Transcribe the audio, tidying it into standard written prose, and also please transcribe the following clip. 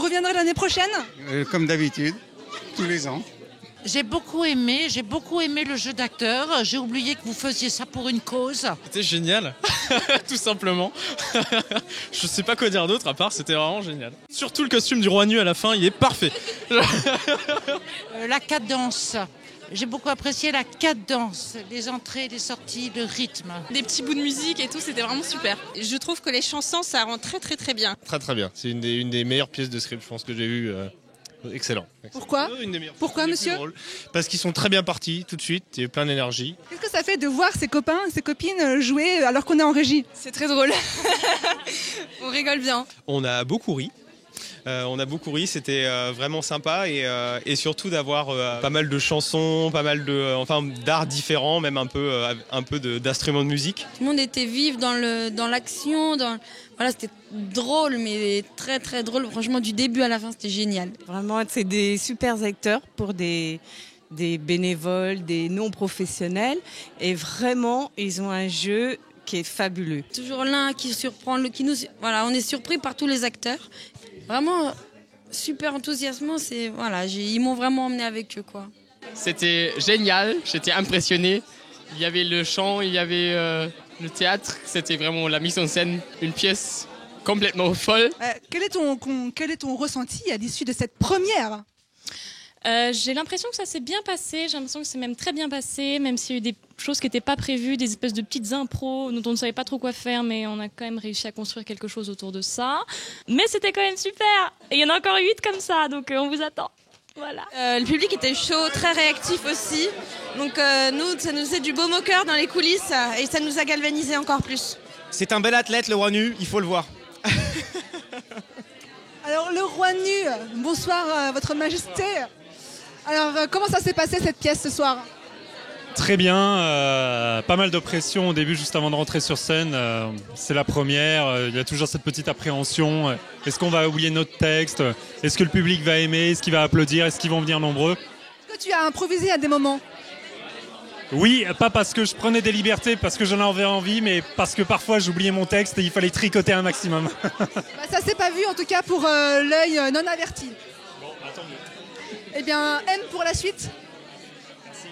reviendrez l'année prochaine? Comme d'habitude, tous les ans. J'ai beaucoup aimé le jeu d'acteur. J'ai oublié que vous faisiez ça pour une cause. C'était génial, tout simplement. Je sais pas quoi dire d'autre à part, c'était vraiment génial. Surtout le costume du roi nu à la fin, il est parfait. La cadence. J'ai beaucoup apprécié la cadence, les entrées, les sorties, le rythme. Des petits bouts de musique et tout, c'était vraiment super. Je trouve que les chansons, ça rend très très très bien. Très très bien, c'est une des meilleures pièces de script, je pense, que j'ai vues. Excellent. Pourquoi? Pourquoi, monsieur? Parce qu'ils sont très bien partis tout de suite, il y a plein d'énergie. Qu'est-ce que ça fait de voir ses copains, ses copines jouer alors qu'on est en régie? C'est très drôle. On rigole bien. On a beaucoup ri. C'était vraiment sympa et surtout d'avoir pas mal de chansons, pas mal d'arts différents, même un peu d'instruments de musique. Tout le monde était vif dans l'action, voilà, c'était drôle, mais très très drôle. Franchement, du début à la fin, c'était génial. Vraiment, c'est des super acteurs pour des bénévoles, des non-professionnels. Et vraiment, ils ont un jeu qui est fabuleux. Toujours l'un qui surprend, voilà, on est surpris par tous les acteurs. Vraiment super enthousiasmant, ils m'ont vraiment emmené avec eux, quoi. C'était génial, j'étais impressionné. Il y avait le chant, il y avait le théâtre, c'était vraiment la mise en scène, une pièce complètement folle. Quel est ton ressenti à l'issue de cette première? J'ai l'impression que ça s'est bien passé, j'ai l'impression que c'est même très bien passé, même s'il y a eu des choses qui n'étaient pas prévues, des espèces de petites impros dont on ne savait pas trop quoi faire, mais on a quand même réussi à construire quelque chose autour de ça. Mais c'était quand même super. Et il y en a encore 8 comme ça, donc on vous attend. Voilà. Le public était chaud, très réactif aussi. Donc nous, ça nous faisait du baume au cœur dans les coulisses et ça nous a galvanisé encore plus. C'est un bel athlète, le roi nu, il faut le voir. Alors, le roi nu, bonsoir, votre majesté. Alors, comment ça s'est passé cette pièce ce soir? Très bien, pas mal de pression au début juste avant de rentrer sur scène. C'est la première, il y a toujours cette petite appréhension. Est-ce qu'on va oublier notre texte? Est-ce que le public va aimer? Est-ce qu'il va applaudir? Est-ce qu'ils vont venir nombreux? Est-ce que tu as improvisé à des moments? Oui, pas parce que je prenais des libertés, parce que j'en avais envie, mais parce que parfois j'oubliais mon texte et il fallait tricoter un maximum. Ça s'est pas vu en tout cas pour l'œil non averti. Bon, tant mieux. Eh bien, M pour la suite. Merci.